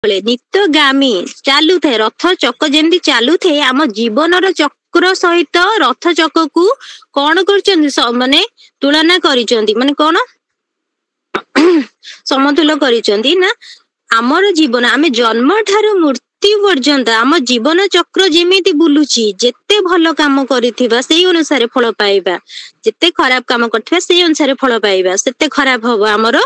ନିତ୍ୟଗାମୀ ଚାଲୁଥାଏ ରଥ ଚକ ଯେମିତି ଚାଲୁଥାଏ ଆମ ଜୀବନର ଚକ୍ର ସହିତ ରଥ ଚକକୁ କଣ କରିଛନ୍ତି ମାନେ ତୁଳନା କରିଛନ୍ତି ମାନେ କଣ ସମତୁଲ କରିଛନ୍ତି ନା ଆମର ଜୀବନ ଆମେ ଜନ୍ମ ଠାରୁ ମୃତ୍ୟୁ ପର୍ଯ୍ୟନ୍ତ ଆମ ଜୀବନ ଚକ୍ର ଯେମିତି ବୁଲୁଛି ଯେତେ ଭଲ କାମ କରିଥିବା ସେଇ ଅନୁସାରେ ଫଳ ପାଇବା, ଯେତେ ଖରାପ କାମ କରିଥିବା ସେଇ ଅନୁସାରେ ଫଳ ପାଇବା, ସେତେ ଖରାପ ହବ ଆମର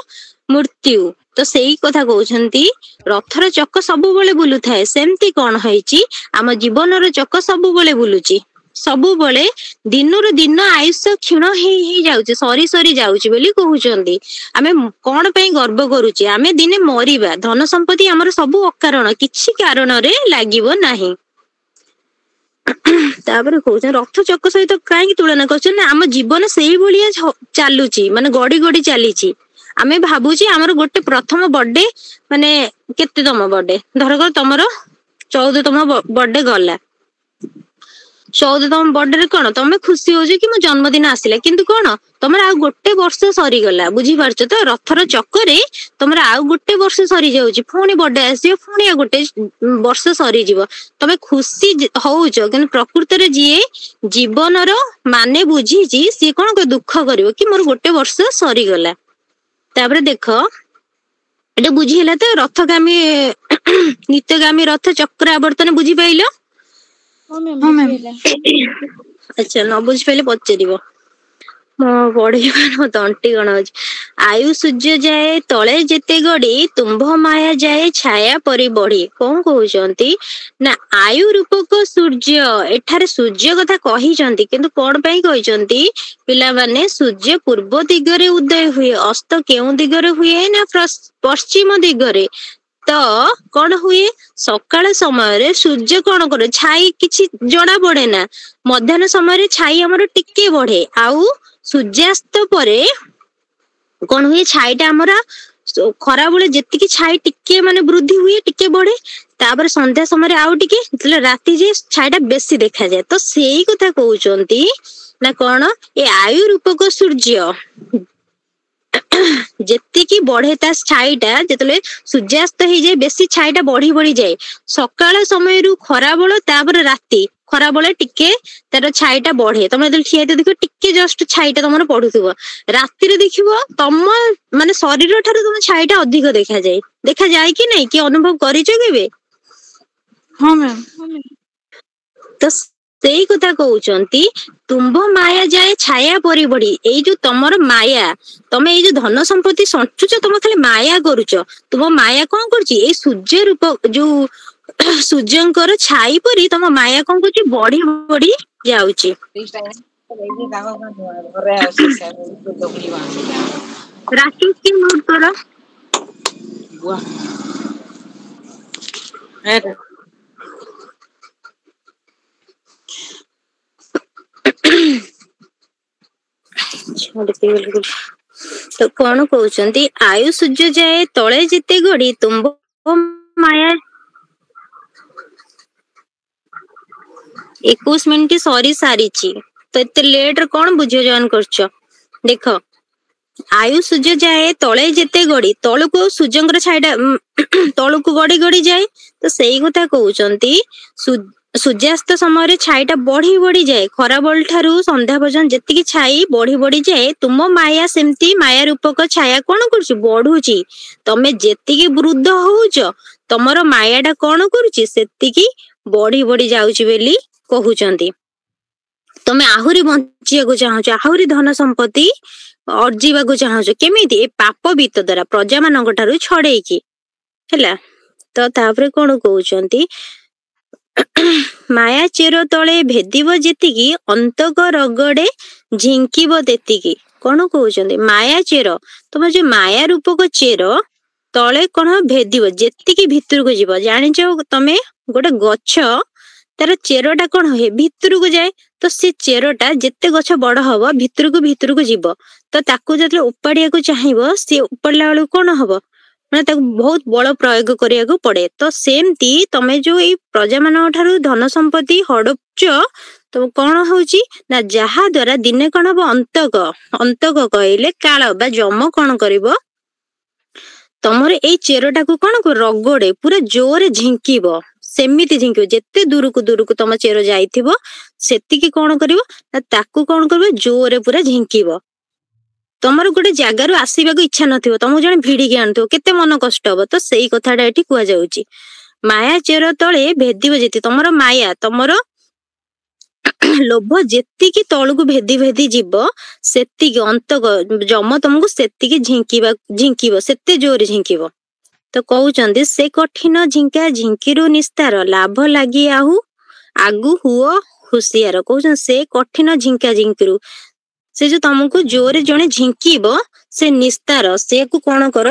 ମୃତ୍ୟୁ। ତ ସେଇ କଥା କହୁଛନ୍ତି ରଥର ଚକ ସବୁବେଳେ ବୁଲୁଥାଏ, ସେମିତି କଣ ହେଇଛି ଆମ ଜୀବନର ଚକ ସବୁବେଳେ ବୁଲୁଛି, ସବୁବେଳେ ଦିନରୁ ଦିନ ଆୟୁଷ କ୍ଷୀଣ ହେଇ ହେଇ ଯାଉଛି, ସରି ସରି ଯାଉଛି ବୋଲି କହୁଛନ୍ତି। ଆମେ କଣ ପାଇଁ ଗର୍ବ କରୁଛେ? ଆମେ ଦିନେ ମରିବା, ଧନ ସମ୍ପତ୍ତି ଆମର ସବୁ ଅକାରଣ, କିଛି କାରଣରେ ଲାଗିବ ନାହିଁ। ତାପରେ କହୁଛନ୍ତି ରଥ ଚକ ସହିତ କାହିଁକି ତୁଳନା କରୁଛନ୍ତି ନା ଆମ ଜୀବନ ସେଇଭଳିଆ ଚାଲୁଛି, ମାନେ ଗଡି ଗଡି ଚାଲିଛି। ଆମେ ଭାବୁଛେ ଆମର ଗୋଟେ ପ୍ରଥମ ବର୍ଥଡେ ମାନେ କେତେତମ ବର୍ଥଡେ, ଧରକର ତମର 14ତମ ବର୍ଥଡେ ଗଲା, 14ତମ ବର୍ଥଡେରେ କଣ ତମେ ଖୁସି ହଉଛ କି ମୋ ଜନ୍ମଦିନ ଆସିଲା, କିନ୍ତୁ କଣ ତମର ଆଉ ଗୋଟେ ବର୍ଷ ସରିଗଲା, ବୁଝିପାରୁଛ ତ? ରଥର ଚକରେ ତମର ଆଉ ଗୋଟେ ବର୍ଷ ସରିଯାଉଛି, ପୁଣି ବର୍ଥଡେ ଆସିବ, ପୁଣି ଆଉ ଗୋଟେ ବର୍ଷ ସରିଯିବ, ତମେ ଖୁସି ହଉଛ, କିନ୍ତୁ ପ୍ରକୃତରେ ଯିଏ ଜୀବନର ମାନେ ବୁଝିଛି ସିଏ କଣ ଦୁଃଖ କରିବ କି ମୋର ଗୋଟେ ବର୍ଷ ସରିଗଲା। ତାପରେ ଦେଖ ଏଟା ବୁଝି ହେଲା ତ ରଥଗାମୀ ନିତ୍ୟଗାମୀ ରଥ ଚକ୍ର ଆବର୍ତ୍ତନ ବୁଝିପାଇଲ? ହଁ ମ୍ୟାମ୍। ଆଚ୍ଛା ନ ବୁଝିପାଇଲେ ପଚାରିବ, ମୁଁ ପଢିବାର ତଣ୍ଟି କଣ ହଉଛି। ଆୟୁ ସୂର୍ଯ୍ୟ ଯାଏ ତଳେ ଯେତେ ଗଡି ତୁମ୍ଭ ମାୟା ଯାଏ ଛାୟା ପରି ବଢି। କଣ କହୁଛନ୍ତି ନା ଆୟୁ ରୂପକ ସୂର୍ଯ୍ୟ, ଏଠାରେ ସୂର୍ଯ୍ୟ କଥା କହିଛନ୍ତି କିନ୍ତୁ କଣ ପାଇଁ କହିଛନ୍ତି ପିଲାମାନେ? ସୂର୍ଯ୍ୟ ପୂର୍ବ ଦିଗରେ ଉଦୟ ହୁଏ, ଅସ୍ତ କେଉଁ ଦିଗରେ ହୁଏ ନା ପଶ୍ଚିମ ଦିଗରେ। ତ କଣ ହୁଏ ସକାଳ ସମୟରେ ସୂର୍ଯ୍ୟ କଣ କରେ ଛାଇ କିଛି ଜଣା ପଡେ ନା, ମଧ୍ୟାହ୍ନ ସମୟରେ ଛାଇ ଆମର ଟିକେ ବଢେ, ଆଉ ସୂର୍ଯ୍ୟାସ୍ତ ପରେ କଣ ହୁଏ ଛାଇଟା ଆମର ଖରାବେଳେ ଯେତିକି ଛାଇ ଟିକେ ମାନେ ବୃଦ୍ଧି ହୁଏ, ଟିକେ ବଢେ, ତାପରେ ସନ୍ଧ୍ୟା ସମୟରେ ଆଉ ଟିକେ, ଯେତେବେଳେ ରାତି ଯାଏ ଛାଇଟା ବେଶୀ ଦେଖାଯାଏ। ତ ସେଇ କଥା କହୁଛନ୍ତି ନା କଣ ଏ ଆୟୁ ରୂପକ ସୂର୍ଯ୍ୟ ଯେତିକି ବଢେ ତା ଛାଇଟା, ଯେତେବେଳେ ସୂର୍ଯ୍ୟାସ୍ତ ହେଇଯାଏ ବେଶୀ ଛାଇଟା ବଢି ବଢିଯାଏ, ସକାଳ ସମୟରୁ ଖରାବେଳ ତାପରେ ରାତି, ଖରାବେଳେ ଟିକେ ତାର ଛାଇଟା ବଢେ, ତମେ ଯେତେବେଳେ ଠିଆ ହେଇଥିବ ଦେଖିବ ଟିକେ ଜଷ୍ଟ ଛାଇଟା ତମର ପଡୁଥିବ, ରାତିରେ ଦେଖିବ ତମ ମାନେ ଶରୀର ଠାରୁ ତମ ଛାଇଟା ଅଧିକ ଦେଖାଯାଏ, ଦେଖାଯାଏ କି ନାଇଁ, କି ଅନୁଭବ କରିଛ କେବେ? ହଁ ମ୍ୟାମ୍। ତ ସେଇ କଥା କହୁଛନ୍ତି ତୁମ୍ଭ ମାୟା ଯାଏ ଛାୟା ପରି ବଢି। ଏଇ ଯୋଉ ତମର ମାୟା, ତମେ ଏଇ ଯୋଉ ଧନ ସମ୍ପତ୍ତି ସଞ୍ଚୁଛ, ତମେ ଖାଲି ମାୟା କରୁଛ, ତୁମ ମାୟା କଣ କରୁଛି ଏଇ ସୂର୍ଯ୍ୟ ରୂପ ଯୋଉ ସୂର୍ଯ୍ୟଙ୍କର ଛାଇ ପରି ତମ ମାୟା କଣ କରୁଛି ବଢି ବଢି ଯାଉଛି। ରାକେଶ କି ମ୍ୟୁଟ କର। ତ କଣ କହୁଛନ୍ତି ଆୟୁ ସୂର୍ଯ୍ୟ ଯାଏ ତଳେ ଯେତେ ଗଡି ତୁମ୍ଭ ମାୟା 21 ମିନିଟ୍ ସରି ସାରିଛି, ତ ଏତେ ଲେଟରେ କଣ ବୁଝିବ ଜଏନ କରୁଛ? ଦେଖ ଆୟୁ ସୂର୍ଯ୍ୟ ଯାଏ ତଳେ ଯେତେ ଗଡି, ତଳକୁ ସୂର୍ଯ୍ୟଙ୍କର ଛାଇଟା ତଳକୁ ଗଡି ଗଡି ଯାଏ, ତ ସେଇ କଥା କହୁଛନ୍ତି ସୂର୍ଯ୍ୟାସ୍ତ ସମୟରେ ଛାଇଟା ବଢି ବଢି ଯାଏ, ଖରାବେଳ ଠାରୁ ସନ୍ଧ୍ୟା ପର୍ଯ୍ୟନ୍ତ ଯେତିକି ଛାଇ ବଢି ବଢି ଯାଏ, ତୁମ ମାୟା ସେମିତି ମାୟା ରୂପକ ଛାୟା କଣ କରୁଛି ବଢୁଛି, ତମେ ଯେତିକି ବୃଦ୍ଧ ହଉଛ ତମର ମାୟାଟା କଣ କରୁଛି ସେତିକି ବଢି ବଢି ଯାଉଛି ବୋଲି କହୁଛନ୍ତି। ତମେ ଆହୁରି ବଞ୍ଚିବାକୁ ଚାହୁଁଛ, ଆହୁରି ଧନ ସମ୍ପତ୍ତି ଅର୍ଜିବାକୁ ଚାହୁଁଛ, କେମିତି? ଏ ପାପ ବିତ୍ତ ଦ୍ଵାରା ପ୍ରଜା ମାନଙ୍କ ଠାରୁ ଛଡେଇକି, ହେଲା। ତ ତାପରେ କଣ କହୁଛନ୍ତି ମାୟା ଚେର ତଳେ ଭେଦିବ ଯେତିକି ଅନ୍ତକ ରଗଡେ ଝିଙ୍କିବ ତେତିକି। କଣ କହୁଛନ୍ତି ମାୟା ଚେର, ତମର ଯୋଉ ମାୟା ରୂପକ ଚେର ତଳେ କଣ ଭେଦିବ, ଯେତିକି ଭିତରକୁ ଯିବ, ଜାଣିଛ ତମେ ଗୋଟେ ଗଛ ତାର ଚେରଟା କଣ ହୁଏ ଭିତରକୁ ଯାଏ, ତ ସେ ଚେରଟା ଯେତେ ଗଛ ବଡ ହବ ଭିତରକୁ ଭିତରକୁ ଯିବ, ତ ତାକୁ ଯେତେବେଳେ ଉପାଡିବାକୁ ଚାହିଁବ ସେ ଉପାଡିଲା ବେଳକୁ କଣ ହବ ମାନେ ତାକୁ ବହୁତ ବଳ ପ୍ରୟୋଗ କରିବାକୁ ପଡେ। ତ ସେମିତି ତମେ ଯୋଉ ଏଇ ପ୍ରଜା ମାନଙ୍କ ଠାରୁ ଧନ ସମ୍ପତ୍ତି ହଡପୁଛ, ତ କଣ ହଉଛି ନା ଯାହା ଦ୍ଵାରା ଦିନେ କଣ ହବ ଅନ୍ତକ, ଅନ୍ତକ କହିଲେ କାଳ ବା ଯମ କଣ କରିବ ତମର ଏଇ ଚେରଟାକୁ କଣ ରଗଡେ ପୁରା ଜୋରେ ଝିଙ୍କିବ, ସେମିତି ଝିଙ୍କିବ ଯେତେ ଦୂରକୁ ତମ ଚେର ଯାଇଥିବ ସେତିକି କଣ କରିବ ନା ତାକୁ କଣ କରିବ ଜୋରେ ପୁରା ଝିଙ୍କିବ। ତମର ଗୋଟେ ଜାଗାରୁ ଆସିବାକୁ ଇଚ୍ଛା ନଥିବ, ତମକୁ ଜଣେ ଭିଡିକି ଆଣୁଥିବ, କେତେ ମନ କଷ୍ଟ ହବ। ତ ସେଇ କଥାଟା ଏଠି କୁହାଯାଉଛି। ମାୟା ଚେର ତଳେ ଭେଦିବ ଯେତି, ତମର ମାୟା ତମର ଲୋଭ ଯେତିକି ତଳକୁ ଭେଦି ଭେଦି ଯିବ ସେତିକି ଯମ ତମକୁ ସେତିକି ଝିଙ୍କିବ, ସେତେ ଜୋରେ ଝିଙ୍କିବ। ତ କହୁଛନ୍ତି ସେ କଠିନ ଝିଙ୍କା ଝିଙ୍କିରୁ ନିସ୍ତାର, ଲାଭ ଲାଗି ଆଗୁ ହୁଅ ହୁସିଆର। କହୁଛନ୍ତି ସେ କଠିନ ଝିଙ୍କା ଝିଙ୍କିରୁ, ସେ ଯୋଉ ତମକୁ ଜୋରେ ଜଣେ ଝିଙ୍କିବ ସେ ନିସ୍ତାର, ସେକୁ କଣ କର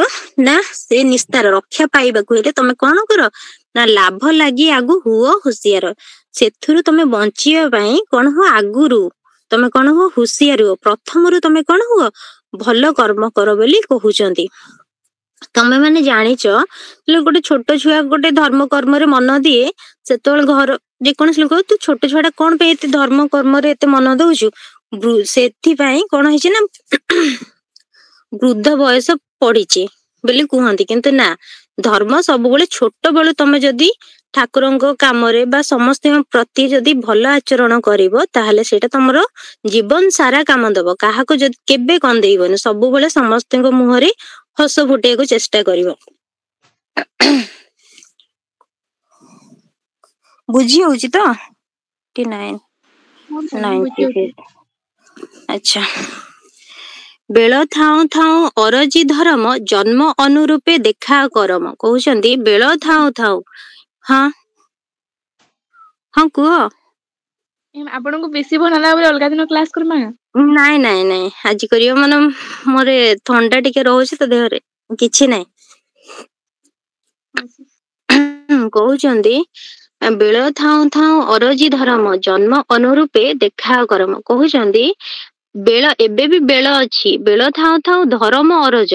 ନା ସେ ନିସ୍ତାର ରକ୍ଷା ପାଇବାକୁ ହେଲେ ତମେ କଣ କର ନା ଲାଭ ଲାଗି ଆଗୁ ହୁଅ ହୁସିଆର। ସେଥିରୁ ତମେ ବଞ୍ଚିବା ପାଇଁ କଣ ହୁଅ ଆଗୁରୁ ତମେ କଣ ହୁଅ ହୁସିଆର ହୁଅ, ପ୍ରଥମରୁ ତମେ କଣ ହୁଅ ଭଲ କର୍ମ କର ବୋଲି କହୁଛନ୍ତି। ତମେ ମାନେ ଜାଣିଛ ଗୋଟେ ଛୋଟ ଛୁଆ ଗୋଟେ ଧର୍ମ କର୍ମରେ ମନ ଦିଏ, ସେତେବେଳେ ଘର ଯେକୌଣସି ଲୋକ ତୁ ଛୋଟ ଛୁଆଟା କଣ ପାଇଁ ଏତେ ଧର୍ମ କର୍ମରେ ଏତେ ମନ ଦଉଛୁ, ସେଥିପାଇଁ କଣ ହେଇଛି ନା ବୃଦ୍ଧ ବୟସ ପଡିଛି ବୋଲି କୁହନ୍ତି। କିନ୍ତୁ ନା, ଧର୍ମ ସବୁବେଳେ ଛୋଟ ବେଳୁ ତମେ ଯଦି ଠାକୁରଙ୍କ କାମରେ ବା ସମସ୍ତଙ୍କ ପ୍ରତି ଯଦି ଭଲ ଆଚରଣ କରିବ ତାହେଲେ ସେଇଟା ତମର ଜୀବନ ସାରା କାମ ଦବ। କାହାକୁ ଯଦି କେବେ କନ୍ଦେଇବନି, ସବୁବେଳେ ସମସ୍ତଙ୍କ ମୁହଁରେ ହସ ଫୁଟେଇବାକୁ ଚେଷ୍ଟା କରିବ। ବୁଝି ହଉଛି ତ? 99 ଆଚ୍ଛା। ବେଳ ଥାଉ ଥାଉ ଅରଜି ଧରମ, ଜନ୍ମ ଅନୁରୂପେ ଦେଖା କରମ। କହୁଛନ୍ତି ବେଳ ଥାଉ ଥାଉ। ହଁ ହଁ କୁହ। ଆପଣଙ୍କୁ ବେଶୀ ଭଲ ହେଲା ବୋଲି ଅଲଗା ଦିନ କ୍ଲାସ କରମା? ନାଇଁ ଆଜି କରିବ ମାନେ ମୋର ଥଣ୍ଡା ଟିକେ ରହୁଛି ତ ଦେହରେ, କିଛି ନାହିଁ। କହୁଛନ୍ତି ବେଳ ଥାଉ ଥାଉ ଅରଜି ଧରମ, ଜନ୍ମ ଅନୁରୂପେ ଦେଖା କରମ। କହୁଛନ୍ତି ବେଳ ଏବେ ବି ବେଳ ଅଛି, ବେଳ ଥାଉ ଥାଉ ଧର୍ମ ଅରଜ,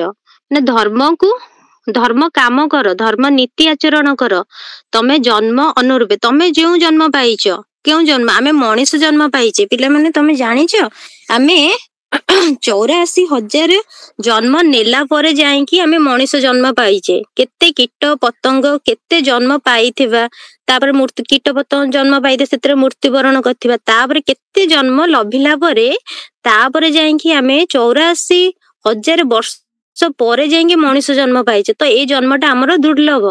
ମାନେ ଧର୍ମ କାମ କର, ଧର୍ମ ନୀତି ଆଚରଣ କର। ତମେ ଜନ୍ମ ଅନୁରୂପେ, ତମେ ଯେଉଁ ଜନ୍ମ ପାଇଛ, କେଉଁ ଜନ୍ମ? ଆମେ ମଣିଷ ଜନ୍ମ ପାଇଛେ ପିଲାମାନେ। ତମେ ଜାଣିଛ ଆମେ 84,000 ଜନ୍ମ ନେଲା ପରେ ଯାଇକି ଆମେ ମଣିଷ ଜନ୍ମ ପାଇଛେ। କେତେ କୀଟ ପତଙ୍ଗ କେତେ ଜନ୍ମ ପାଇଥିବା, ତାପରେ କୀଟ ପତଙ୍ଗ ଜନ୍ମ ପାଇଥିବା, ସେଥିରେ ମୃତ୍ୟୁବରଣ କରିଥିବା, ତାପରେ କେତେ ଜନ୍ମ ଲଭିଲା ପରେ ତାପରେ ଯାଇକି ଆମେ 84,000 ବର୍ଷ ପରେ ଯାଇକି ମଣିଷ ଜନ୍ମ ପାଇଛେ। ତ ଏଇ ଜନ୍ମଟା ଆମର ଦୁର୍ଲଭ।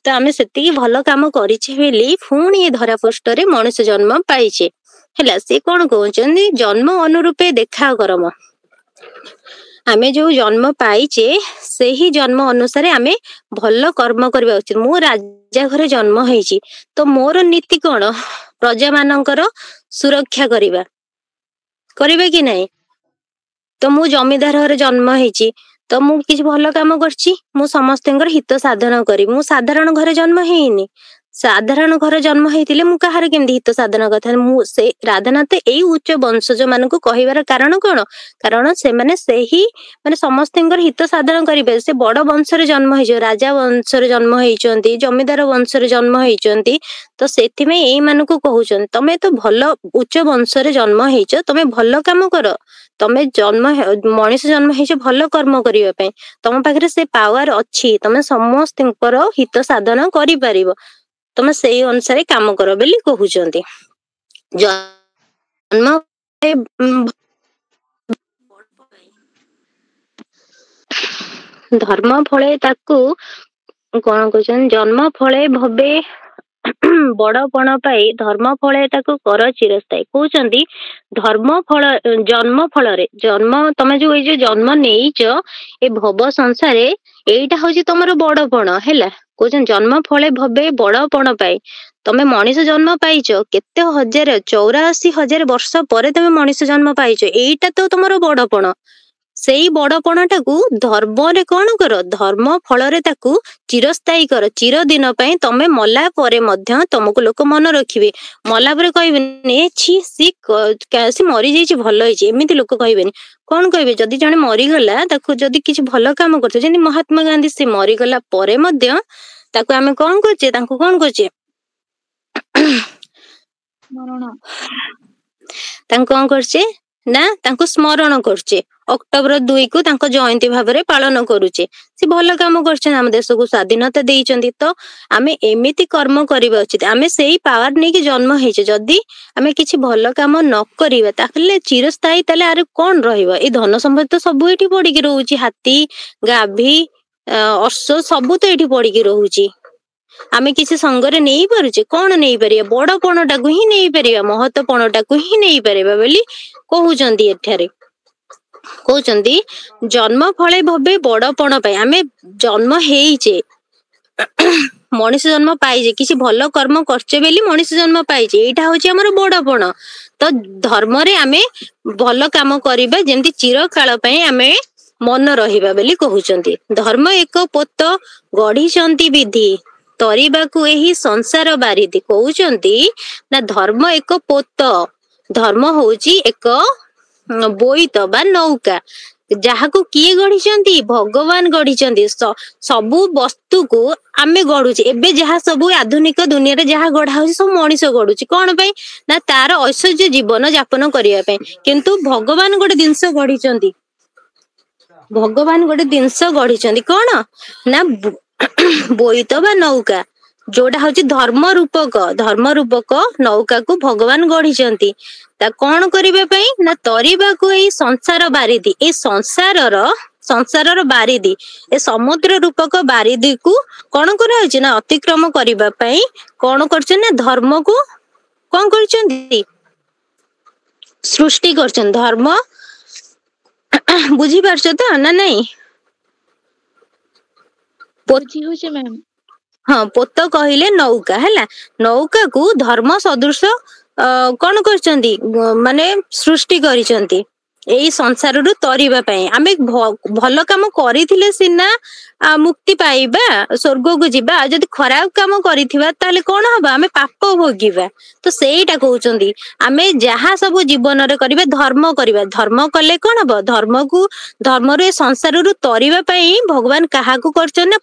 ତ ଆମେ ସେତିକି ଭଲ କାମ କରିଛେ ବୋଲି ପୁଣି ଏ ଧରା ପୃଷ୍ଠରେ ମଣିଷ ଜନ୍ମ ପାଇଛେ। ହେଲା, ସେ କଣ କହୁଛନ୍ତି ଜନ୍ମ ଅନୁରୂପେ ଦେଖା କରମ। ଆମେ ଯୋଉ ଜନ୍ମ ପାଇଛେ ସେହି ଜନ୍ମ ଅନୁସାରେ ଆମେ ଭଲ କର୍ମ କରିବା ଉଚିତ। ମୁଁ ରାଜା ଘରେ ଜନ୍ମ ହେଇଛି, ତ ମୋର ନୀତି କଣ? ପ୍ରଜା ମାନଙ୍କର ସୁରକ୍ଷା କରିବା କି ନାହିଁ? ତ ମୁଁ ଜମିଦାର ଘରେ ଜନ୍ମ ହେଇଛି, ତ ମୁଁ କିଛି ଭଲ କାମ କରିଛି, ମୁଁ ସମସ୍ତଙ୍କର ହିତ ସାଧନ କରିବି। ମୁଁ ସାଧାରଣ ଘରେ ଜନ୍ମ ହେଇନି, ସାଧାରଣ ଘରେ ଜନ୍ମ ହେଇଥିଲେ ମୁଁ କାହାର କେମିତି ହିତ ସାଧନ କରିଥାନ୍ତି? ମୁଁ ସେ ରାଧାନାଥ ଏଇ ଉଚ୍ଚ ବଂଶଜ ମାନଙ୍କୁ କହିବାର କାରଣ କଣ? କାରଣ ସେମାନେ ସେହି ମାନେ ସମସ୍ତଙ୍କର ହିତ ସାଧନ କରିବେ। ସେ ବଡ ବଂଶରେ ଜନ୍ମ ହେଇଯିବ, ରାଜା ବଂଶରେ ଜନ୍ମ ହେଇଛନ୍ତି, ଜମିଦାର ବଂଶରେ ଜନ୍ମ ହେଇଛନ୍ତି। ତ ସେଥିପାଇଁ ଏଇମାନଙ୍କୁ କହୁଛନ୍ତି ତମେ ତ ଭଲ ଉଚ୍ଚ ବଂଶରେ ଜନ୍ମ ହେଇଛ, ତମେ ଭଲ କାମ କର। ତମେ ମଣିଷ ଜନ୍ମ ହେଇଛ ଭଲ କର୍ମ କରିବା ପାଇଁ। ତମ ପାଖରେ ସେ ପାୱାର ଅଛି, ତମେ ସମସ୍ତଙ୍କର ହିତ ସାଧନ କରିପାରିବ। ତମେ ସେଇ ଅନୁସାରେ କାମ କର ବୋଲି କହୁଛନ୍ତି। ଧର୍ମ ଫଳେ ତାକୁ କଣ କହୁଛନ୍ତି? ଜନ୍ମ ଫଳେ ଭବେ ବଡ ପଣ ପାଇ, ଧର୍ମ ଫଳେ ତାକୁ କର ଚିରସ୍ଥାୟୀ। କହୁଛନ୍ତି ଜନ୍ମ ଫଳରେ ତମେ ଯୋଉ ଏଇ ଯୋଉ ଜନ୍ମ ନେଇଛ ଏ ଭବ ସଂସାରେ, ଏଇଟା ହଉଛି ତମର ବଡପଣ। ହେଲା, କହୁଛନ୍ତି ଜନ୍ମ ଫଳେ ଭବେ ବଡ ପଣ ପାଇ। ତମେ ମଣିଷ ଜନ୍ମ ପାଇଛ କେତେ 84,000 ବର୍ଷ ପରେ ତମେ ମଣିଷ ଜନ୍ମ ପାଇଛ, ଏଇଟା ତ ତମର ବଡପଣ। ସେଇ ବଡପଣଟାକୁ ଧର୍ମରେ କଣ କର? ଧର୍ମ ଫଳରେ ତାକୁ ଚିରସ୍ଥାୟୀ କର, ଚିରଦିନ ପାଇଁ। ତମେ ମଲା ପରେ ମଧ୍ୟ ତମକୁ ଲୋକ ମନେ ରଖିବେ। ମଲା ପରେ କହିବେନି ସେ ମରିଯାଇଛି ଭଲ ହେଇଛି, ଏମିତି ଲୋକ କହିବେନି। କଣ କହିବେ? ଯଦି ଜଣେ ମରିଗଲା, ତାକୁ ଯଦି କିଛି ଭଲ କାମ କରୁছে, ଯେମିତି ମହାତ୍ମା ଗାନ୍ଧୀ, ସେ ମରିଗଲା ପରେ ମଧ୍ୟ ତାଙ୍କୁ ଆମେ କଣ କରୁଛେ? ତାଙ୍କୁ କଣ କରୁଛେ? ତାଙ୍କୁ କଣ କରୁଛେ ନା ତାଙ୍କୁ ସ୍ମରଣ କରୁଛେ। ଅକ୍ଟୋବର 2 କୁ ତାଙ୍କ ଜୟନ୍ତୀ ଭାବରେ ପାଳନ କରୁଛେ। ସେ ଭଲ କାମ କରିଛନ୍ତି, ଆମ ଦେଶକୁ ସ୍ଵାଧୀନତା ଦେଇଛନ୍ତି। ତ ଆମେ ଏମିତି କର୍ମ କରିବା ଉଚିତ। ଆମେ ସେଇ ପାୱାର ନେଇକି ଜନ୍ମ ହେଇଛେ। ଯଦି ଆମେ କିଛି ଭଲ କାମ ନ କରିବା ତାହେଲେ ଚିରସ୍ଥାୟୀ ତାହେଲେ ଆରେ କଣ ରହିବ? ଏଇ ଧନ ସମ୍ପତ୍ତି ତ ସବୁ ଏଠି ପଡିକି ରହୁଛି। ହାତୀ, ଗାଭୀ, ଅଶ୍ଵ ସବୁ ତ ଏଠି ପଡିକି ରହୁଛି। ଆମେ କିଛି ସଙ୍ଗରେ ନେଇପାରୁଛେ? କଣ ନେଇପାରିବା? ବଡ ପଣଟାକୁ ହିଁ ନେଇପାରିବା, ମହତ୍ଵ ପଣଟାକୁ ହିଁ ନେଇପାରିବା ବୋଲି କହୁଛନ୍ତି। ଏଠାରେ କହୁଛନ୍ତି ଜନ୍ମ ଫଳେ ଭବେ ବଡ ପଣ ପାଇଁ। ଆମେ ଜନ୍ମ ହେଇଛେ, ମଣିଷ ଜନ୍ମ ପାଇଛେ, କିଛି ଭଲ କର୍ମ କରିଛେ ବୋଲି ମଣିଷ ଜନ୍ମ ପାଇଛେ। ଏଇଟା ହଉଛି ଆମର ବଡ ପଣ। ତ ଧର୍ମରେ ଆମେ ଭଲ କାମ କରିବା, ଯେମିତି ଚିରକାଳ ପାଇଁ ଆମେ ମନ ରହିବା ବୋଲି କହୁଛନ୍ତି। ଧର୍ମ ଏକ ପୋତ ଗଢିଛନ୍ତି ବିଧି, ତରିବାକୁ ଏହି ସଂସାର ବାରିଧି। କହୁଛନ୍ତି ନା ଧର୍ମ ଏକ ପୋତ, ଧର୍ମ ହଉଛି ଏକ ବୋଇତ ବା ନୌକା, ଯାହାକୁ କିଏ ଗଢିଛନ୍ତି? ଭଗବାନ ଗଢିଛନ୍ତି। ସବୁ ବସ୍ତୁକୁ ଆମେ ଗଢୁଛେ। ଏବେ ଯାହା ସବୁ ଆଧୁନିକ ଦୁନିଆରେ ଯାହା ଗଢା ହଉଛି ସବୁ ମଣିଷ ଗଢୁଛି। କଣ ପାଇଁ? ନା ତାର ଐଶ୍ୱର୍ଯ୍ୟ ଜୀବନ ଯାପନ କରିବା ପାଇଁ। କିନ୍ତୁ ଭଗବାନ ଗୋଟେ ଜିନିଷ ଗଢିଛନ୍ତି। ଭଗବାନ ଗୋଟେ ଜିନିଷ ଗଢିଛନ୍ତି, କଣ ନା ବୋଇତ ବା ନୌକା, ଯୋଉଟା ହଉଛି ଧର୍ମ ରୂପକ। ଧର୍ମ ରୂପକ ନୌକାକୁ ଭଗବାନ ଗଢିଛନ୍ତି। ତା କଣ କରିବା ପାଇଁ? ନା ତରିବାକୁ ଏଇ ସଂସାର ବାରିଧି। ଏଇ ସଂସାରର ବାରିଧି, ଏ ସମୁଦ୍ର ରୂପକ ବାରିଧିକୁ କଣ କରାହଉଛି? ନା ଅତିକ୍ରମ କରିବା ପାଇଁ କଣ କରୁଛନ୍ତି? ନା ଧର୍ମକୁ କଣ କରିଛନ୍ତି? ସୃଷ୍ଟି କରିଛନ୍ତି। ଧର୍ମ ବୁଝିପାରୁଛ ତ ନା ନାଇଁ? ବୁଝି ହଉଛି ମ୍ୟାମ୍। ହଁ, ପୋତ କହିଲେ ନୌକା ହେଲା। ନୌକାକୁ ଧର୍ମ ସଦୃଶ କଣ କରିଛନ୍ତି? ମାନେ ସୃଷ୍ଟି କରିଛନ୍ତି ଏଇ ସଂସାରରୁ ତରିବା ପାଇଁ। ଆମେ ଭଲ କାମ କରିଥିଲେ ସିନା ମୁକ୍ତି ପାଇବା, ସ୍ୱର୍ଗକୁ ଯିବା। ଆଉ ଯଦି ଖରାପ କାମ କରିଥିବା ତାହେଲେ କଣ ହବ? ଆମେ ପାପ ଭୋଗିବା। ତ ସେଇଟା କହୁଛନ୍ତି ଆମେ ଯାହା ସବୁ ଜୀବନରେ କରିବା, ଧର୍ମ କରିବା। ଧର୍ମ କଲେ କଣ ହବ? ଧର୍ମରୁ ଏ ସଂସାରରୁ ତରିବା ପାଇଁ ଭଗବାନ କାହାକୁ କରିଛନ୍ତି? ନା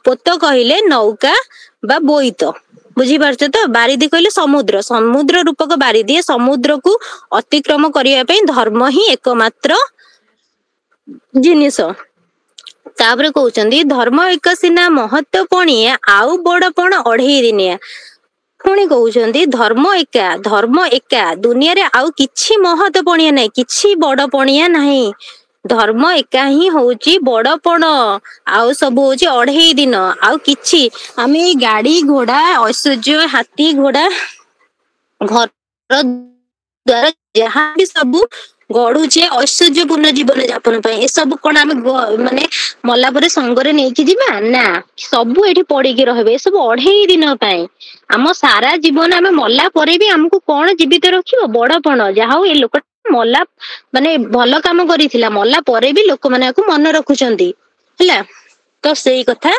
ପୋତ କହିଲେ ନୌକା ବା ବୋଇତ। ବୁଝିପାରୁଛ ତ? ବାରିଧି କହିଲେ ସମୁଦ୍ର ରୂପକ ବାରିଧି। ସମୁଦ୍ରକୁ ଅତିକ୍ରମ କରିବା ପାଇଁ ଧର୍ମ ହିଁ ଏକମାତ୍ର ଜିନିଷ। ତାପରେ କହୁଛନ୍ତି ଧର୍ମ ଏକ ସିନା ମହତ୍ଵ ପଣିଆ, ଆଉ ବଡ ପଣ ଅଢେଇ ଦିନିଆ। ପୁଣି କହୁଛନ୍ତି ଧର୍ମ ଏକା ଦୁନିଆରେ ଆଉ କିଛି ମହତ୍ଵ ପଣିଆ ନାହିଁ, କିଛି ବଡ ପଣିଆ ନାହିଁ। ଧର୍ମ ଏକା ହିଁ ହଉଛି ବଡ ପଣ, ଆଉ ସବୁ ହଉଛି ଅଢେଇ ଦିନ। ଆଉ କିଛି ଆମେ ଏଇ ଗାଡି ଘୋଡା, ଐଶ୍ୱର୍ଯ୍ୟ, ହାତୀ ଘୋଡା, ଘର ଦ୍ଵାରା ଯାହା ବି ସବୁ ଗଢୁଛେ ଐଶ୍ୱର୍ଯ୍ୟପୂର୍ଣ୍ଣ ଜୀବନ ଯାପନ ପାଇଁ, ଏସବୁ କଣ ଆମେ ମାନେ ମଲା ପରେ ସଙ୍ଗରେ ନେଇକି ଯିବା? ନା, ସବୁ ଏଠି ପଡିକି ରହିବ। ଏସବୁ ଅଢେଇ ଦିନ ପାଇଁ। ଆମ ସାରା ଜୀବନ ଆମେ ମଲା ପରେ ବି ଆମକୁ କଣ ଜୀବିତ ରଖିବ? ବଡପଣ। ଯାହା ହଉ ଏ ଲୋକ ମଲା, ମାନେ ଭଲ କାମ କରିଥିଲା, ମଲା ପରେ ବି ଲୋକମାନେ ଆକୁ ମନେ ରଖୁଛନ୍ତି ହେଲା। ତ ସେଇ କଥା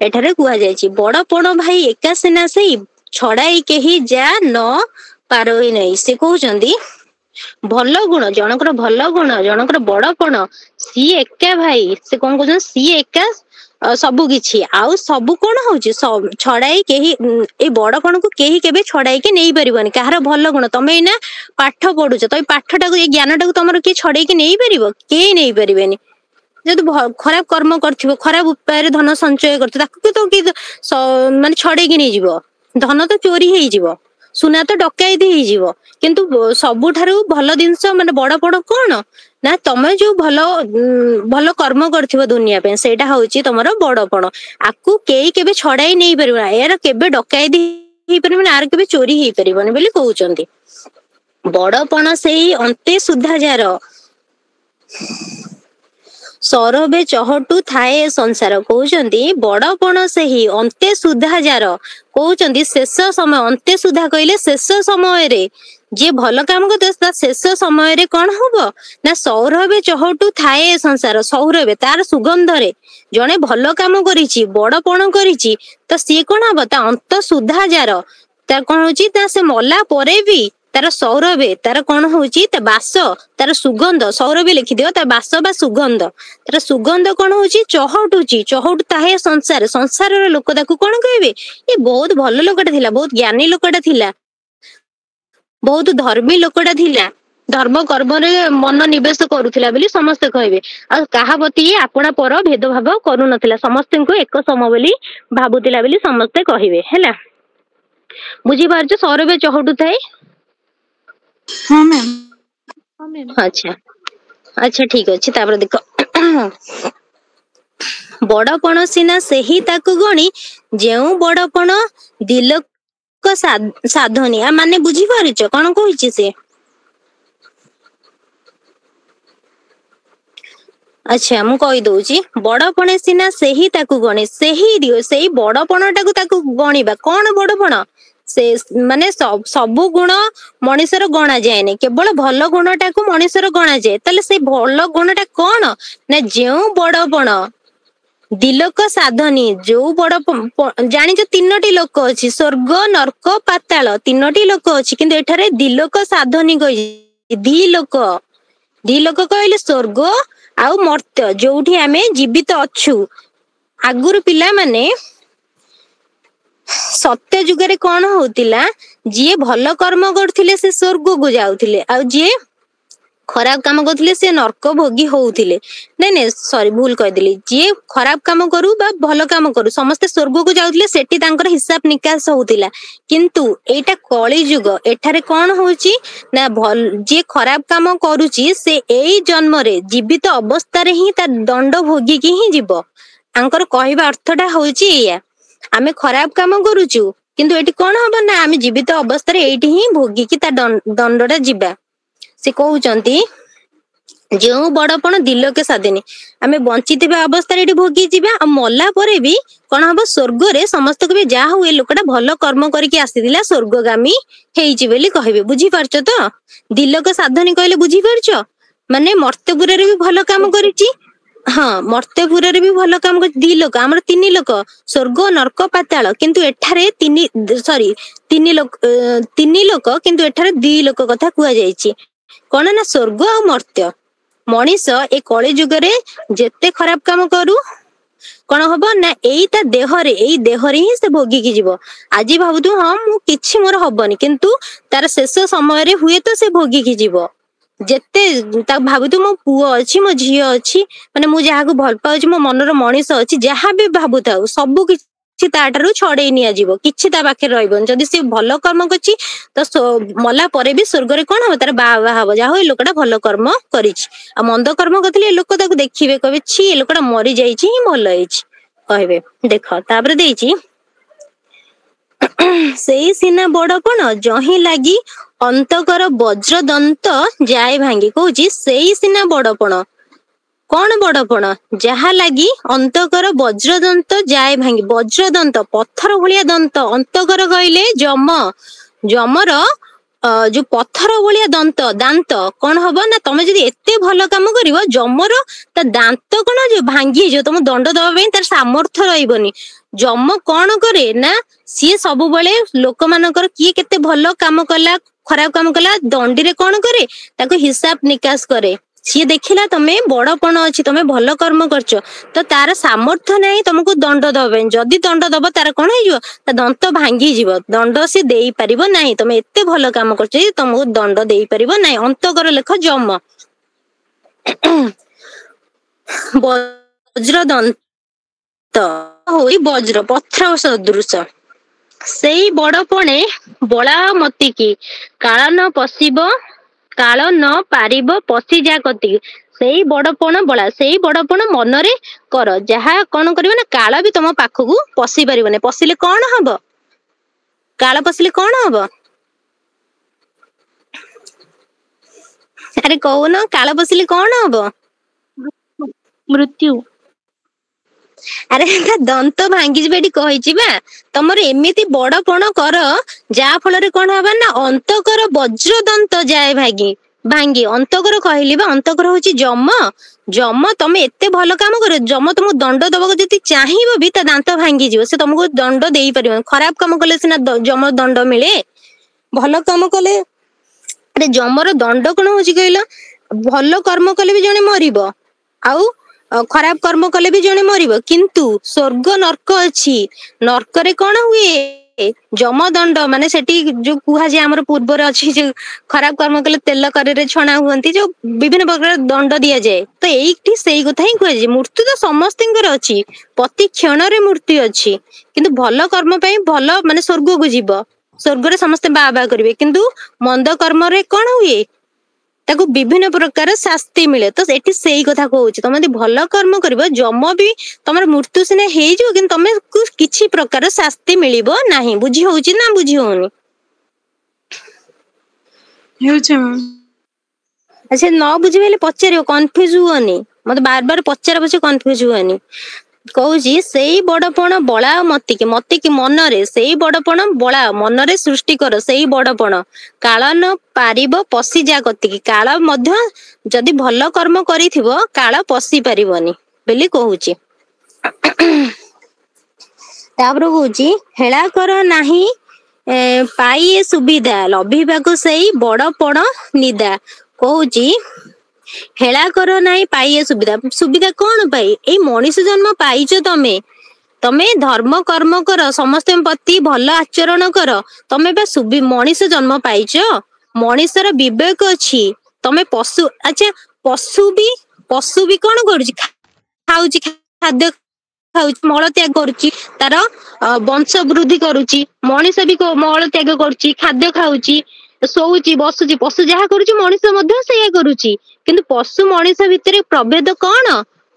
ଏଠାରେ କୁହାଯାଇଛି। ବଡ ପଣ ଭାଇ ଏକା ସିନା ସେଇ, ଛଡାଇ କେହି ଯା ନ ପାରଇ ନାହିଁ। ସେ କହୁଛନ୍ତି ଭଲ ଗୁଣ ଜଣଙ୍କର, ଭଲ ଗୁଣ ଜଣଙ୍କର ବଡ ପଣ, ସିଏ ଏକା ଭାଇ। ସେ କଣ କହୁଛନ୍ତି? ସିଏ ଏକା ସବୁ କିଛି। ଆଉ ସବୁ କଣ ହଉଛି? ଛଡାଇ କେହି, ଏଇ ବଡ ପଣକୁ କେହି କେବେ ଛଡାଇକି ନେଇପାରିବନି। କାହାର ଭଲ ଗୁଣ, ତମେ ଏଇନା ପାଠ ପଢୁଛ, ତ ଏଇ ପାଠଟାକୁ, ଏଇ ଜ୍ଞାନଟାକୁ ତମର କିଏ ଛଡେଇକି ନେଇପାରିବ? କେହି ନେଇପାରିବେନି। ଯଦି ଖରାପ କର୍ମ କରିଥିବ, ଖରାପ ଉପାୟରେ ଧନ ସଞ୍ଚୟ କରିଥିବ, ତାକୁ ତ ମାନେ ଛଡେଇକି ନେଇଯିବ। ଧନ ତ ଚୋରି ହେଇଯିବ, ସୁନା ତ ଡକାୟତି ହେଇଯିବ। କିନ୍ତୁ ସବୁଠାରୁ ଭଲ ଜିନିଷ, ମାନେ ବଡ ପଣ କଣ? ନା ତମେ ଯୋଉ ଭଲ କର୍ମ କରିଥିବ ଦୁନିଆ ପାଇଁ, ସେଇଟା ହଉଛି ତମର ବଡ ପଣ। ଆକୁ କେହି କେବେ ଛଡାଇ ନେଇପାରିବ ନା। ଏହାର କେବେ ଡକାୟତି ହେଇପାରିବନି, ଆର କେବେ ଚୋରି ହେଇପାରିବନି ବୋଲି କହୁଛନ୍ତି। ବଡ ପଣ ସେଇ ଅନ୍ତେ ସୁଧା ଯାର, ସୌରଭେ ଚହଟୁ ଥାଏ ସଂସାର। କହୁଛନ୍ତି ବଡ ପଣ ସେହି ଅନ୍ତେ ସୁଧା ଯାର। କହୁଛନ୍ତି ଶେଷ ସମୟ, ଅନ୍ତେ ସୁଧା କହିଲେ ଶେଷ ସମୟରେ ଯିଏ ଭଲ କାମ କରୁଥିବ, ତା ଶେଷ ସମୟରେ କଣ ହବ? ନା ସୌରଭେ ଚହଟୁ ଥାଏ ସଂସାର। ସୌରଭେ ତାର ସୁଗନ୍ଧରେ, ଜଣେ ଭଲ କାମ କରିଛି, ବଡ ପଣ କରିଛି, ତ ସିଏ କଣ ହବ? ତା ଅନ୍ତ ସୁଧା ଯାର, ତାର କଣ ହଉଛି? ତା ସେ ମଲା ପରେ ବି ତାର ସୌରଭେ, ତାର କଣ ହଉଛି? ତା ବାସ, ତାର ସୁଗନ୍ଧ। ସୌରଭେ ଲେଖିଦିଅ, ତା ବାସ ବା ସୁଗନ୍ଧ। ତାର ସୁଗନ୍ଧ କଣ ହଉଛି? ଚହଟୁଛି। ଚହଟୁ ଥାଏ ସଂସାର। ସଂସାରର ଲୋକ ତାକୁ କଣ କହିବେ? ଏ ବହୁତ ଭଲ ଲୋକଟା ଥିଲା, ବହୁତ ଜ୍ଞାନୀ ଲୋକଟା ଥିଲା, ବହୁତ ଧର୍ମୀ ଲୋକଟା ଥିଲା। ଧର୍ମ କର୍ମରେ ମନ ନିବେଶ କରୁଥିଲା ବୋଲି ସମସ୍ତେ କହିବେ। ଆଉ କାହା ପ୍ରତି ଆପଣା ପର ଭେଦଭାବ କରୁନଥିଲା, ସମସ୍ତଙ୍କୁ ଏକ ସମ ବୋଲି ଭାବୁଥିଲା ବୋଲି ସମସ୍ତେ କହିବେ ହେଲା। ବୁଝିପାରୁଛ ସୌରଭ ଚହଟୁ ଥାଏ। ହଁ ମ୍ୟାମ୍। ହଁ ମ୍ୟାମ୍। ଆଚ୍ଛା ଆଚ୍ଛା ଠିକ ଅଛି। ତାପରେ ଦେଖ ବଡପଣ ସିନା ସେହି ତାକୁ ଗଣି, ଯେଉଁ ବଡପଣ ଦିଲୋକ ସାଧନୀ। ମାନେ ବୁଝିପାରୁଛ କଣ କହୁଛି ସେ? ଆଚ୍ଛା ମୁଁ କହିଦଉଛି, ବଡପଣେ ସିନା ସେହି ତାକୁ ଗଣେ, ସେଇ ବଡପଣ ତାକୁ ଗଣିବା। କଣ ବଡପଣ? ସେ ମାନେ ସବୁ ଗୁଣ ମଣିଷର ଗଣା ଯାଏନି, କେବଳ ଭଲ ଗୁଣ ଟାକୁ ମଣିଷର ଗଣାଯାଏ। ତାହେଲେ ସେଇ ଭଲ ଗୁଣ ଟା କଣ ନା ଯେଉଁ ବଡପଣ ଦିଲୋକ ସାଧନୀ। ଯୋଉ ବଡ ଜାଣିଛ ତିନୋଟି ଲୋକ ଅଛି, ସ୍ୱର୍ଗ ନର୍କ ପାତାଳ, ତିନୋଟି ଲୋକ ଅଛି। କିନ୍ତୁ ଏଠାରେ ଦିଲୋକ ସାଧନୀ କହିଛି, ଦି ଲୋକ କହିଲେ ସ୍ୱର୍ଗ ଆଉ ମର୍ତ୍ୟ, ଯୋଉଠି ଆମେ ଜୀବିତ ଅଛୁ। ଆଗରୁ ପିଲାମାନେ ସତ୍ୟ ଯୁଗରେ କଣ ହଉଥିଲା, ଯିଏ ଭଲ କର୍ମ କରୁଥିଲେ ସେ ସ୍ୱର୍ଗକୁ ଯାଉଥିଲେ, ଆଉ ଯିଏ ଖରାପ କାମ କରୁଥିଲେ ସେ ନର୍କ ଭୋଗୀ ହଉଥିଲେ। ନାଇଁ ସରି ଭୁଲ କହିଦେଲି, ଯିଏ ଖରାପ କାମ କରୁ ବା ଭଲ କାମ କରୁ ସମସ୍ତେ ସ୍ୱର୍ଗକୁ ଯାଉଥିଲେ, ସେଠି ତାଙ୍କର ହିସାବ ନିକାଶ ହଉଥିଲା। କିନ୍ତୁ ଏଇଟା କଳି ଯୁଗ, ଏଠାରେ କଣ ହଉଛି ନା ଯିଏ ଖରାପ କାମ କରୁଛି ସେ ଏଇ ଜନ୍ମରେ ଜୀବିତ ଅବସ୍ଥାରେ ହିଁ ତା ଦଣ୍ଡ ଭୋଗିକି ହିଁ ଯିବ। ତାଙ୍କର କହିବା ଅର୍ଥ ଟା ହଉଛି ଏଇଆ, ଆମେ ଖରାପ କାମ କରୁଛୁ କିନ୍ତୁ ଏଠି କଣ ହବ ନା ଆମେ ଜୀବିତ ଅବସ୍ଥାରେ ଏଇଠି ହିଁ ଭୋଗିକି ତା ଦଣ୍ଡ ଟା ଯିବା। ସେ କହୁଛନ୍ତି ଯେଉଁ ବଡପଣ ଦିଲୋକେ ସାଧେନି, ଆମେ ବଞ୍ଚିଥିବା ଅବସ୍ଥାରେ ଏଠି ଭୋଗି ଯିବା, ଆଉ ମଲା ପରେ ବି କଣ ହବ, ସ୍ୱର୍ଗରେ ସମସ୍ତେ କହିବେ ଯାହା ହଉ ଏ ଲୋକଟା ଭଲ କର୍ମ କରିକି ଆସିଥିଲା, ସ୍ୱର୍ଗଗାମୀ ହେଇଛି ବୋଲି କହିବେ। ବୁଝିପାରୁଛ ତ? ଦିଲୋକ ସାଧନୀ କହିଲେ ବୁଝିପାରୁଛ? ମାନେ ମର୍ତ୍ତ୍ୟପୁରରେ ବି ଭଲ କାମ କରିଛି। ହଁ ମର୍ତ୍ତ୍ୟପୁରରେ ବି ଭଲ କାମ କରିଛି। ଦି ଲୋକ, ଆମର ତିନି ଲୋକ, ସ୍ୱର୍ଗ ନର୍କ ପାତାଳ। କିନ୍ତୁ ଏଠାରେ ତିନି ଲୋକ କିନ୍ତୁ ଏଠାରେ ଦି ଲୋକ କଥା କୁହାଯାଇଛି। କଣ ନା ସ୍ୱର୍ଗ ଆଉ ମର୍ତ୍ତ୍ୟ। ମଣିଷ ଏ କଳି ଯୁଗରେ ଯେତେ ଖରାପ କାମ କରୁ କଣ ହବ ନା ଏଇ ଦେହରେ ହିଁ ସେ ଭୋଗିକି ଯିବ। ଆଜି ଭାବୁଥିବ ହଁ ମୁଁ କିଛି ମୋର ହବନି, କିନ୍ତୁ ତାର ଶେଷ ସମୟରେ ହୁଏତ ସେ ଭୋଗିକି ଯିବ। ଯେତେ ତାକୁ ଭାବୁଥିବ ମୋ ପୁଅ ଅଛି, ମୋ ଝିଅ ଅଛି, ମାନେ ମୁଁ ଯାହାକୁ ଭଲ ପାଉଛି, ମୋ ମନର ମଣିଷ ଅଛି, ଯାହା ବି ଭାବୁଥାଉ ସବୁ କିଛି ତା ଠାରୁ ଛଡେଇ ନିଆଯିବ, କିଛି ତା ପାଖରେ ରହିବନି। ଯଦି ସେ ଭଲ କର୍ମ କରିଛି ତ ମଲା ପରେ ବି ସ୍ୱର୍ଗରେ କଣ ହବ, ତାର ବାହା ହବ, ଯାହା ହଉ ଏ ଲୋକଟା ଭଲ କର୍ମ କରିଛି। ଆଉ ମନ୍ଦ କର୍ମ କରିଥିଲେ ଏ ଲୋକ ତାକୁ ଦେଖିବେ, କହିବେ ଛି ଏ ଲୋକଟା ମରିଯାଇଛି ହିଁ ଭଲ ହେଇଛି କହିବେ। ଦେଖ ତାପରେ ଦେଇଛି, ସେଇ ସିନା ବଡପଣ ଯହିଁ ଲାଗି ଅନ୍ତକର ବଜ୍ର ଦନ୍ତ ଯାଏ ଭାଙ୍ଗି। କହୁଛି ସେଇ ସିନା ବଡପଣ। କଣ ବଡପଣ? ଯାହା ଲାଗି ଅନ୍ତକର ବଜ୍ରଦନ୍ତ ଯାଏ ଭାଙ୍ଗି। ବଜ୍ରଦନ୍ତ ପଥର ଭଳିଆ ଦନ୍ତ, ଅନ୍ତକର କହିଲେ ଯମର ଯୋଉ ପଥର ଭଳିଆ ଦାନ୍ତ କଣ ହବ ନା, ତମେ ଯଦି ଏତେ ଭଲ କାମ କରିବ ଯମର ତା ଦାନ୍ତ କଣ ଭାଙ୍ଗି ହେଇଯିବ, ତମ ଦଣ୍ଡ ଦବା ପାଇଁ ତାର ସାମର୍ଥ୍ୟ ରହିବନି। ଯମ କଣ କରେ ନା ସିଏ ସବୁବେଳେ ଲୋକମାନଙ୍କର କିଏ କେତେ ଭଲ କାମ କଲା ଖରାପ କାମ କଲା ଦଣ୍ଡିରେ କଣ କରେ, ତାକୁ ହିସାବ ନିକାଶ କରେ। ସିଏ ଦେଖିଲା ତମେ ବଡପଣ ଅଛି, ତମେ ଭଲ କର୍ମ କରିଛ, ତ ତାର ସାମର୍ଥ୍ୟ ନାହିଁ ତମକୁ ଦଣ୍ଡ ଦବା ପାଇଁ। ଯଦି ଦଣ୍ଡ ଦବ ତାର କଣ ହେଇଯିବ, ତା ଦନ୍ତ ଭାଙ୍ଗିଯିବ, ଦଣ୍ଡ ସେ ଦେଇପାରିବ ନାହିଁ। ତମେ ଏତେ ଭଲ କାମ କରିଛ ଯେ ତମକୁ ଦଣ୍ଡ ଦେଇପାରିବ ନାହିଁ। ଅନ୍ତକର ଲେଖ ଯମ। ବଜ୍ର ଦନ୍ତ ହୋଇ ବଜ୍ର ପଥର ସଦୃଶ। ସେଇ ବଡପଣେ ବଳା ମତିକି, କାଳ ନ ପାରିବ ପଶି ଯା କତିକି। ସେଇ ବଡପଣ ବଳା, ସେଇ ବଡପଣ ମନରେ କର, ଯାହା କଣ କରିବ ନା କାଳ ବି ତମ ପାଖକୁ ପଶି ପାରିବନି। ପଶିଲେ କଣ ହବ, କାଳ ପଶିଲେ କଣ ହବ? ଆରେ କହୁନ କାଳ ପଶିଲେ କଣ ହବ? ମୃତ୍ୟୁ। ଆରେ ତା ଦନ୍ତ ଭାଙ୍ଗିଯିବ ଏଠି କହିଛି ବା। ତମର ଏମିତି ବଡପଣ କର ଯାହା ଫଳରେ କଣ ହବ ନା ଅନ୍ତକର ବଜ୍ର ଦନ୍ତ ଯାଏ ଭାଙ୍ଗି। ଅନ୍ତକର କହିଲି ବା, ଅନ୍ତକର ହଉଛି ଯମ ତମେ ଏତେ ଭଲ କାମ କର, ଯମ ତମକୁ ଦଣ୍ଡ ଦବାକୁ ଯଦି ଚାହିଁବ ବି ତା ଦାନ୍ତ ଭାଙ୍ଗିଯିବ, ସେ ତମକୁ ଦଣ୍ଡ ଦେଇପାରିବନି। ଖରାପ କାମ କଲେ ସିନା ଯମ ଦଣ୍ଡ ମିଳେ, ଭଲ କାମ କଲେ। ଆରେ ଯମର ଦଣ୍ଡ କଣ ହଉଛି କହିଲ, ଭଲ କର୍ମ କଲେ ବି ଜଣେ ମରିବ, ଆଉ ଖରାପ କର୍ମ କଲେ ବି ଜଣେ ମରିବ। କିନ୍ତୁ ସ୍ୱର୍ଗ ନର୍କ ଅଛି, ନର୍କରେ କଣ ହୁଏ ଯମଦଣ୍ଡ ମାନେ ସେଠି ଯୋଉ କୁହାଯାଏ ଆମର ପୂର୍ବରେ ଅଛି ଯୋଉ ଖରାପ କର୍ମ କଲେ ତେଲ କରେରେ ଛଣା ହୁଅନ୍ତି, ଯୋଉ ବିଭିନ୍ନ ପ୍ରକାର ଦଣ୍ଡ ଦିଆଯାଏ, ତ ଏଇଠି ସେଇ କଥା ହିଁ କୁହାଯାଏ। ମୃତ୍ୟୁ ତ ସମସ୍ତଙ୍କର ଅଛି, ପ୍ରତି କ୍ଷଣରେ ମୃତ୍ୟୁ ଅଛି, କିନ୍ତୁ ଭଲ କର୍ମ ପାଇଁ ଭଲ ମାନେ ସ୍ୱର୍ଗକୁ ଯିବ, ସ୍ୱର୍ଗରେ ସମସ୍ତେ ବାହା ବାହା କରିବେ, କିନ୍ତୁ ମନ୍ଦ କର୍ମରେ କଣ ହୁଏ, ତାକୁ ବିଭିନ୍ନ ପ୍ରକାର ଶାସ୍ତି ମିଳେ। ତ ଏଠି ସେଇ କଥା କହୁଛି, ତମେ ଯଦି ଭଲ କର୍ମ କରିବ ଯମ ବି ତମର ମୃତ୍ୟୁ ସିନା ହେଇଯିବ, କିନ୍ତୁ ତମକୁ କିଛି ପ୍ରକାର ଶାସ୍ତି ମିଳିବ ନାହିଁ। ବୁଝି ହଉଛି ନା ବୁଝି ହଉନି? ହେଉଛି ମ୍ୟାମ୍। ଆଚ୍ଛା, ନ ବୁଝିପାରିଲେ ପଚାରିବ, କନଫ୍ୟୁଜ ହୁଅନି, ମତେ ବାର ବାର ପଚାର ପଛେ କନଫ୍ୟୁଜ ହୁଅନି। କହୁଛି ସେଇ ବଡପଣ ବଳାଅ ମତିକି, ମତିକି ମନରେ, ସେଇ ବଡପଣ ବଳାଅ ମନରେ ସୃଷ୍ଟି କର ସେଇ ବଡପଣ, କାଳ ନ ପାରିବ ପଶି ଯା କତିକି। କାଳ ମଧ୍ୟ ଯଦି ଭଲ କର୍ମ କରିଥିବ କାଳ ପଶି ପାରିବନି ବୋଲି କହୁଛି। ତାପରେ କହୁଛି ହେଳା କର ନାହିଁ ପାଇ ଏ ସୁବିଧା, ଲଭିବାକୁ ସେଇ ବଡପଣ ନିଦା। କହୁଛି ହେଳା କର ନାହିଁ ପାଇ ଏ ସୁବିଧା, ସୁବିଧା କଣ ପାଇଁ? ଏଇ ମଣିଷ ଜନ୍ମ ପାଇଛ ତମେ, ତମେ ଧର୍ମ କର୍ମ କର, ସମସ୍ତଙ୍କ ପ୍ରତି ଭଲ ଆଚରଣ କର, ତମେ ବା ମଣିଷ ଜନ୍ମ ପାଇଛ, ମଣିଷର ବିବେକ ଅଛି। ତମେ ପଶୁ, ଆଚ୍ଛା ପଶୁ ବି କଣ କରୁଛି, ଖାଉଛି, ଖାଦ୍ୟ ଖାଉଛି, ମଳ ତ୍ୟାଗ କରୁଛି, ତାର ବଂଶ ବୃଦ୍ଧି କରୁଛି। ମଣିଷ ବି ମଳ ତ୍ୟାଗ କରୁଛି, ଖାଦ୍ୟ ଖାଉଛି, ଶୋଉଛି, ବସୁଛି, ପଶୁ ଯାହା କରୁଛି ମଣିଷ ମଧ୍ୟ ସେଇଆ କରୁଛି। କିନ୍ତୁ ପଶୁ ମଣିଷ ଭିତରେ ପ୍ରଭେଦ କଣ?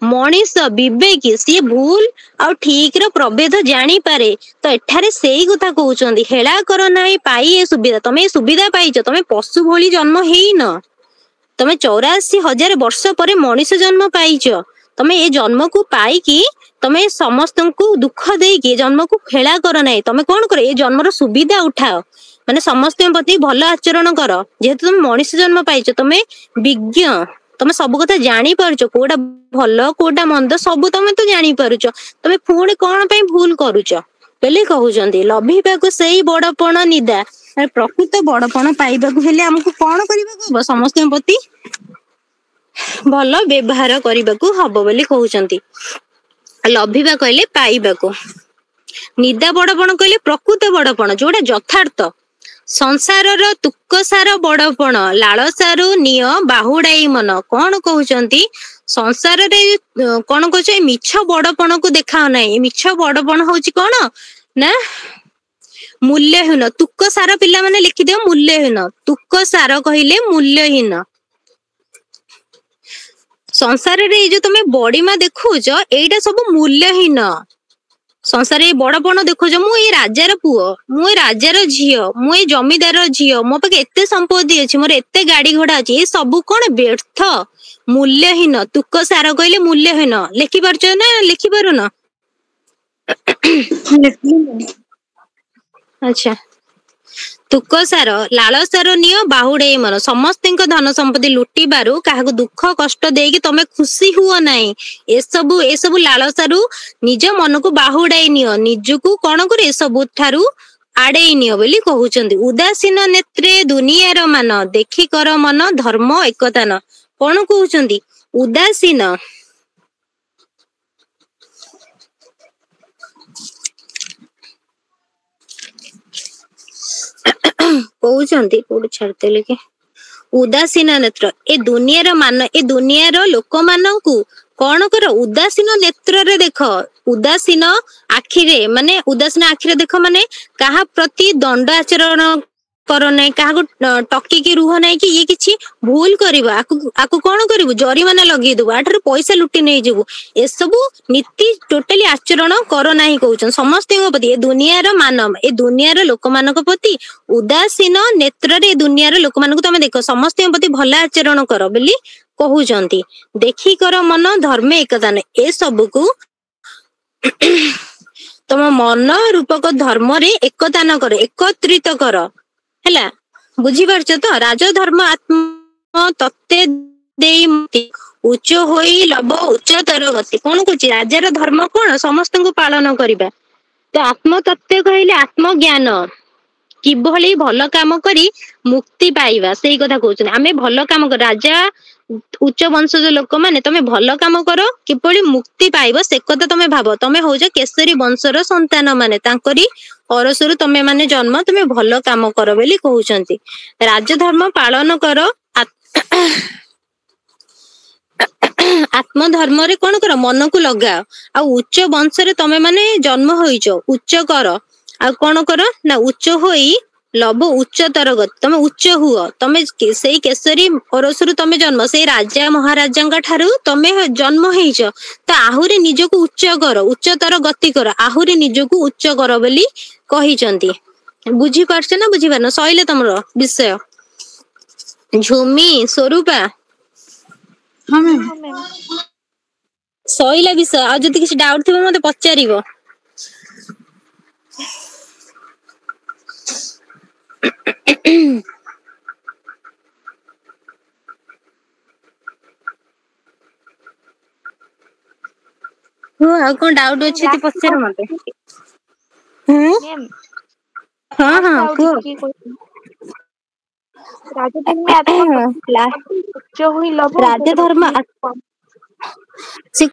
ମଣିଷ ବିବେକୀ, ସିଏ ଭୁଲ ଆଉ ଠିକ ର ପ୍ରଭେଦ ଜାଣିପାରେ। ତ ଏଠାରେ ସେଇ କଥା କହୁଛନ୍ତି, ହେଳା କର ନାହିଁ ପାଇ ଏ ସୁବିଧା, ତମେ ଏ ସୁବିଧା ପାଇଛ, ତମେ ପଶୁ ଭଳି ଜନ୍ମ ହେଇନ, ତମେ 84,000 ବର୍ଷ ପରେ ମଣିଷ ଜନ୍ମ ପାଇଛ। ତମେ ଏ ଜନ୍ମକୁ ପାଇକି ତମେ ସମସ୍ତଙ୍କୁ ଦୁଃଖ ଦେଇକି ଜନ୍ମକୁ ହେଳା କର ନାହିଁ, ତମେ କଣ କର, ଏ ଜନ୍ମର ସୁବିଧା ଉଠାଅ, ମାନେ ସମସ୍ତଙ୍କ ପ୍ରତି ଭଲ ଆଚରଣ କର। ଯେହେତୁ ତମେ ମଣିଷ ଜନ୍ମ ପାଇଛ, ତମେ ବିଜ୍ଞ, ତମେ ସବୁ କଥା ଜାଣିପାରୁଛ, କୋଉଟା ଭଲ କୋଉଟା ମନ୍ଦ ସବୁ ତମେ ତ ଜାଣିପାରୁଛ, ତମେ ପୁଣି କଣ ପାଇଁ ଭୁଲ କରୁଛ ବୋଲି କହୁଛନ୍ତି। ଲଭିବାକୁ ସେଇ ବଡପଣ ନିଦା, ପ୍ରକୃତ ବଡପଣ ପାଇବାକୁ ହେଲେ ଆମକୁ କଣ କରିବାକୁ ହବ? ସମସ୍ତଙ୍କ ପ୍ରତି ଭଲ ବ୍ୟବହାର କରିବାକୁ ହବ ବୋଲି କହୁଛନ୍ତି। ଲଭିବା କହିଲେ ପାଇବାକୁ, ନିଦା ବଡପଣ କହିଲେ ପ୍ରକୃତ ବଡପଣ, ଯୋଉଟା ଯଥାର୍ଥ। ସଂସାରର ତୁକସାର ବଡପଣ, ଲାଳସାରୁ ନିଅ ବାହୁଡାଇ ମନ। କଣ କହୁଛନ୍ତି? ସଂସାରରେ କଣ କହୁଛ, ଏ ମିଛ ବଡପଣକୁ ଦେଖାଅ ନାହିଁ। ଏ ମିଛ ବଡପଣ ହଉଛି କଣ ନା ମୂଲ୍ୟହୀନ। ତୁକ ସାର ପିଲାମାନେ ଲେଖିଦିଅ, ମୂଲ୍ୟହୀନ। ତୁକ ସାର କହିଲେ ମୂଲ୍ୟହୀନ। ସଂସାରରେ ଏଇ ଯୋଉ ତମେ ବଡିମା ଦେଖୁଛ, ଏଇଟା ସବୁ ମୂଲ୍ୟହୀନ। ସଂସାରରେ ଏଇ ବଡପଣ ଦେଖୁଛ, ମୁଁ ଏଇ ରାଜାର ପୁଅ, ମୁଁ ଏଇ ରାଜାର ଝିଅ, ମୁଁ ଏଇ ଜମିଦାର ଝିଅ, ମୋ ପାଖେ ଏତେ ସମ୍ପତ୍ତି ଅଛି, ମୋର ଏତେ ଗାଡି ଘୋଡା ଅଛି, ଏ ସବୁ କଣ ବ୍ୟର୍ଥ, ମୂଲ୍ୟହୀନ। ତୁକ ସାର କହିଲେ ମୂଲ୍ୟହୀନ। ଲେଖିପାରୁଛ ନା ଲେଖିପାରୁନ? ଆଚ୍ଛା, ତୁକସାର ଲାଳସାର ନିଅ ବାହୁଡେଇ ମନ, ସମସ୍ତଙ୍କ ଧନ ସମ୍ପତ୍ତି ଲୁଟିବାରୁ କାହାକୁ ଦୁଃଖ କଷ୍ଟ ଦେଇକି ତମେ ଖୁସି ହୁଅ ନାହିଁ। ଏସବୁ ଲାଳସାରୁ ନିଜ ମନକୁ ବାହୁଡାଇ ନିଅ, ନିଜକୁ କଣ କରେ ଏସବୁ ଠାରୁ ଆଡେଇ ନିଅ ବୋଲି କହୁଛନ୍ତି। ଉଦାସୀନ ନେତ୍ରେ ଦୁନିଆର ମାନ, ଦେଖି କର ମନ ଧର୍ମ ଏକତାନ। କଣ କହୁଛନ୍ତି? ଉଦାସୀନ କହୁଛନ୍ତି, କୋଉଠି ଛାଡିଦେଲେ କି, ଉଦାସୀନ ନେତ୍ର, ଏ ଦୁନିଆର ମାନ, ଏ ଦୁନିଆର ଲୋକମାନଙ୍କୁ କଣ କର, ଉଦାସୀନ ନେତ୍ରରେ ଦେଖ, ଉଦାସୀନ ଆଖିରେ, ମାନେ ଉଦାସୀନ ଆଖିରେ ଦେଖ, ମାନେ କାହା ପ୍ରତି ଦଣ୍ଡ ଆଚରଣ କର ନାହିଁ, କାହାକୁ ଟକିକି ରୁହ ନାହିଁ କି ଇଏ କିଛି ଭୁଲ କରିବ ଆକୁ କଣ କରିବୁ, ଜରିମାନା ଲଗେଇଦବୁ, ଆଠାରୁ ପଇସା ଲୁଟି ନେଇଯିବୁ, ଏସବୁ ନୀତି ଟୋଟାଲି ଆଚରଣ କର ନାହିଁ କହୁଛନ୍ତି। ସମସ୍ତଙ୍କ ପ୍ରତି, ଏ ଦୁନିଆର ମାନବ, ଏ ଦୁନିଆର ଲୋକମାନଙ୍କ ପ୍ରତି ଉଦାସୀନ ନେତ୍ରରେ ଏ ଦୁନିଆର ଲୋକମାନଙ୍କୁ ତମେ ଦେଖ, ସମସ୍ତଙ୍କ ପ୍ରତି ଭଲ ଆଚରଣ କର ବୋଲି କହୁଛନ୍ତି। ଦେଖି କର ମନ ଧର୍ମେ ଏକତାନ, ଏ ସବୁକୁ ତମ ମନ ରୂପକ ଧର୍ମରେ ଏକତାନ କର, ଏକତ୍ରିତ କର, ହେଲା, ବୁଝିପାରୁଛ ତ? ରାଜଧର୍ମ ଆତ୍ମ ତତ୍ତେ ଦେଇ ଉଚ୍ଚ ହୋଇ ଲବ ଉଚ୍ଚତର ଗତି। କଣ କହୁଛି? ରାଜାର ଧର୍ମ କଣ? ସମସ୍ତଙ୍କୁ ପାଳନ କରିବା। ତ ଆତ୍ମତତ୍ତ୍ୱ କହିଲେ ଆତ୍ମଜ୍ଞାନ, କିଭଳି ଭଲ କାମ କରି ମୁକ୍ତି ପାଇବା ସେଇ କଥା କହୁଛନ୍ତି। ଆମେ ଭଲ କାମ କର, ରାଜା ଉଚ୍ଚ ବଂଶଜ ଲୋକମାନେ ତମେ ଭଲ କାମ କର କିଭଳି ମୁକ୍ତି ପାଇବ ସେ କଥା ତମେ ଭାବ। ତମେ ହଉଛ କେଶରୀ ବଂଶର ସନ୍ତାନ, ମାନେ ତାଙ୍କରି ଅରସରୁ ତମେ ମାନେ ଜନ୍ମ, ତମେ ଭଲ କାମ କର ବୋଲି କହୁଛନ୍ତି। ରାଜଧର୍ମ ପାଳନ କର, ଆତ୍ମ ଧର୍ମରେ କଣ କର ମନକୁ ଲଗାଅ। ଆଉ ଉଚ୍ଚ ବଂଶରେ ତମେ ମାନେ ଜନ୍ମ ହୋଇଛ, ଉଚ୍ଚ କର। ଆଉ କଣ କର ନା ଉଚ୍ଚ ହୋଇ ଲବ ଉଚ୍ଚତର ଗତି, ତମେ ଉଚ୍ଚ ହୁଅ। ତମେ ସେଇ କେଶରୀ ଅରସରୁ ତମେ ଜନ୍ମ, ସେଇ ରାଜା ମହାରାଜାଙ୍କ ଠାରୁ ତମେ ଜନ୍ମ ହେଇଛ, ତ ଆହୁରି ନିଜକୁ ଉଚ୍ଚ କର, ଉଚ୍ଚତର ଗତି କର, ଆହୁରି ନିଜକୁ ଉଚ୍ଚ କର ବୋଲି କହିଛନ୍ତି। ବୁଝିପାରୁଛ ନା ବୁଝିପାରୁନ? ସଇଲେ ତମର ବିଷୟ। ଝୁମି, ସ୍ୱରୂପା ହଁ ମ୍ୟାମ୍। ହଁ ମ୍ୟାମ୍। ସଇଲା ବିଷୟ। ଆଉ ଯଦି କିଛି ଡାଉଟ୍ ଥିବ ମତେ ପଚାରିବ। ହୁଁ, ଆଉ କଣ ଡାଉଟ୍ ଅଛି ଯଦି ଲାଷ୍ଟ ପଚାର ମତେ। ହୁଁ, ମ୍ୟାମ୍ ହଁ ଲାଷ୍ଟ ହଁ ଆଉ କୁହ। ଟିକେ କହିବି। ରାଜଧର୍ମୀ ଆତ୍ମ ଲା ଉଚ୍ଚ ହୋଇ ଲୋଭ ରାଜଧର୍ମ ଉଚ୍ଚତର ସେ